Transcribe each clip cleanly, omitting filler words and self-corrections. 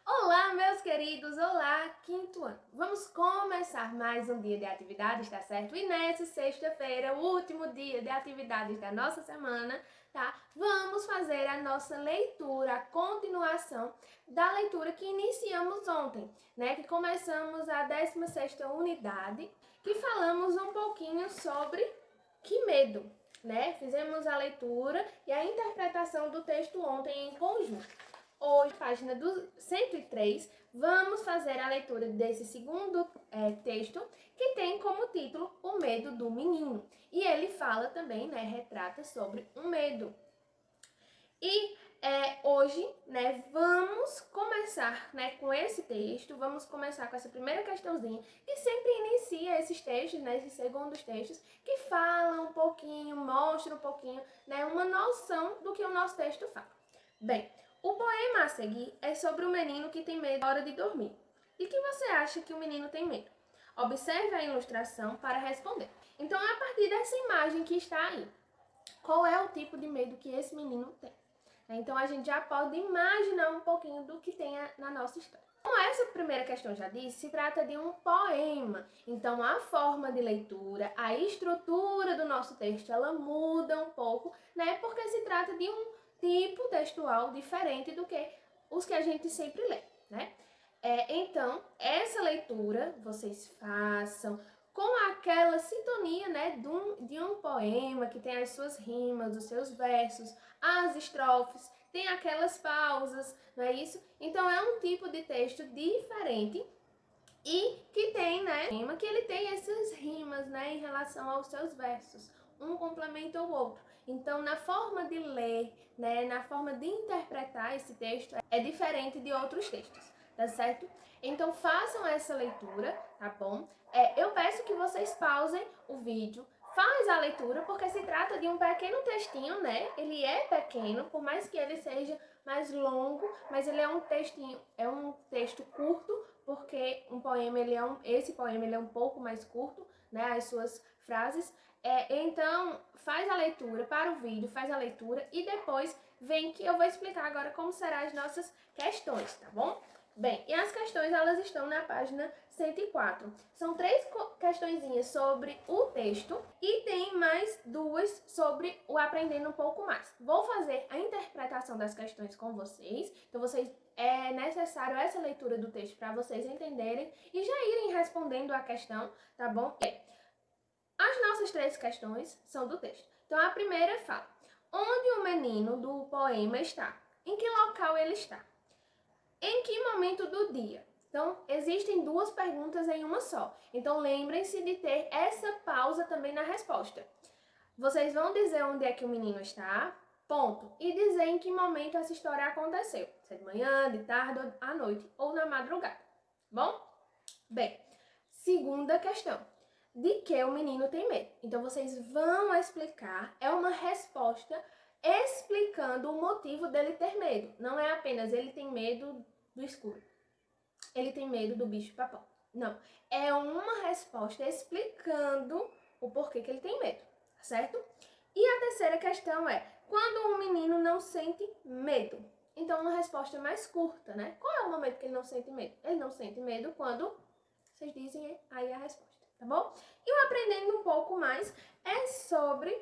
Olá, meus queridos! Olá, quinto ano! Vamos começar mais um dia de atividades, tá certo? E nessa sexta-feira, o último dia de atividades da nossa semana, tá? Vamos fazer a nossa leitura, a continuação da leitura que iniciamos ontem, né? Que começamos a 16ª unidade, que falamos um pouquinho sobre que medo, né? Fizemos a leitura e a interpretação do texto ontem em conjunto. Hoje, página 103, vamos fazer a leitura desse segundo texto, que tem como título O Medo do Menino. E ele fala também, né, retrata sobre um medo. E hoje, né, vamos começar, né, com esse texto, vamos começar com essa primeira questãozinha, que sempre inicia esses textos, né, esses segundos textos, que falam um pouquinho, mostram um pouquinho, né, uma noção do que o nosso texto fala. Bem, o poema a seguir é sobre o menino que tem medo na hora de dormir. De que você acha que o menino tem medo? Observe a ilustração para responder. Então, a partir dessa imagem que está aí, qual é o tipo de medo que esse menino tem? Então, a gente já pode imaginar um pouquinho do que tem na nossa história. Como essa primeira questão já disse, se trata de um poema. Então, a forma de leitura, a estrutura do nosso texto, ela muda um pouco, né? Porque se trata de um tipo textual diferente do que os que a gente sempre lê, né? Então, essa leitura vocês façam com aquela sintonia, né, de um poema que tem as suas rimas, os seus versos, as estrofes, tem aquelas pausas, não é isso? Então, é um tipo de texto diferente e que tem, né, que ele tem essas rimas, né, em relação aos seus versos. Um complementa o outro. Então, na forma de ler, né, na forma de interpretar esse texto, é diferente de outros textos, tá certo? Então, façam essa leitura, tá bom? Eu peço que vocês pausem o vídeo, faz a leitura, porque se trata de um pequeno textinho, né? Ele é pequeno, por mais que ele seja mais longo, mas ele é um textinho, é um texto curto, porque um poema, esse poema ele é um pouco mais curto, né? As suas frases. Então, faz a leitura, para o vídeo, faz a leitura e depois vem que eu vou explicar agora como serão as nossas questões, tá bom? Bem, e as questões elas estão na página 104. São 3 questõezinhas sobre o texto e tem mais 2 sobre o aprendendo um pouco mais. Vou fazer a interpretação das questões com vocês, então é necessário essa leitura do texto para vocês entenderem e já irem respondendo a questão, tá bom? As nossas 3 questões são do texto. Então a primeira fala: onde o menino do poema está? Em que local ele está? Em que momento do dia? Então, existem 2 perguntas em uma só. Então, lembrem-se de ter essa pausa também na resposta. Vocês vão dizer onde é que o menino está, ponto. E dizer em que momento essa história aconteceu. Se é de manhã, de tarde, à noite ou na madrugada. Bom? Bem, segunda questão. De que o menino tem medo? Então, vocês vão explicar. É uma resposta explicando o motivo dele ter medo. Não é apenas ele tem medo do escuro. Ele tem medo do bicho-papão. Não. É uma resposta explicando o porquê que ele tem medo, certo? E a terceira questão é: quando um menino não sente medo? Então, uma resposta mais curta, né? Qual é o momento que ele não sente medo? Ele não sente medo quando vocês dizem aí a resposta, tá bom? E o aprendendo um pouco mais é sobre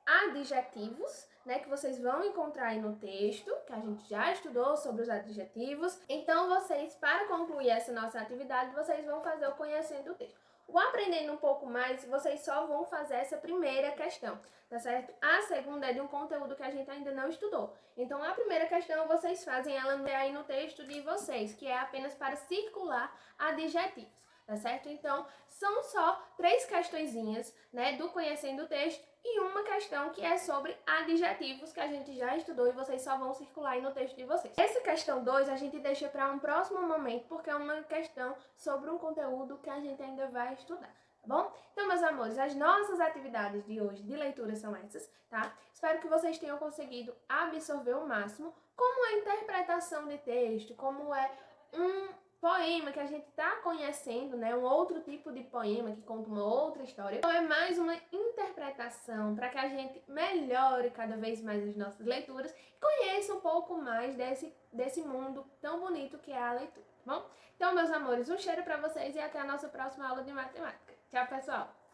adjetivos, né, que vocês vão encontrar aí no texto, que a gente já estudou sobre os adjetivos. Então, vocês, para concluir essa nossa atividade, vocês vão fazer o conhecendo o texto. O aprendendo um pouco mais, vocês só vão fazer essa primeira questão, tá certo? A segunda é de um conteúdo que a gente ainda não estudou. Então, a primeira questão, vocês fazem ela aí no texto de vocês, que é apenas para circular adjetivos, tá certo? Então, são só 3 questõezinhas, né, do conhecendo o texto e uma questão que é sobre adjetivos que a gente já estudou e vocês só vão circular aí no texto de vocês. Essa questão 2 a gente deixa para um próximo momento, porque é uma questão sobre um conteúdo que a gente ainda vai estudar, tá bom? Então, meus amores, as nossas atividades de hoje de leitura são essas, tá? Espero que vocês tenham conseguido absorver o máximo como a interpretação de texto, como é um poema que a gente está conhecendo, né, um outro tipo de poema que conta uma outra história. Então é mais uma interpretação para que a gente melhore cada vez mais as nossas leituras e conheça um pouco mais desse mundo tão bonito que é a leitura, tá bom? Então, meus amores, um cheiro para vocês e até a nossa próxima aula de matemática. Tchau, pessoal!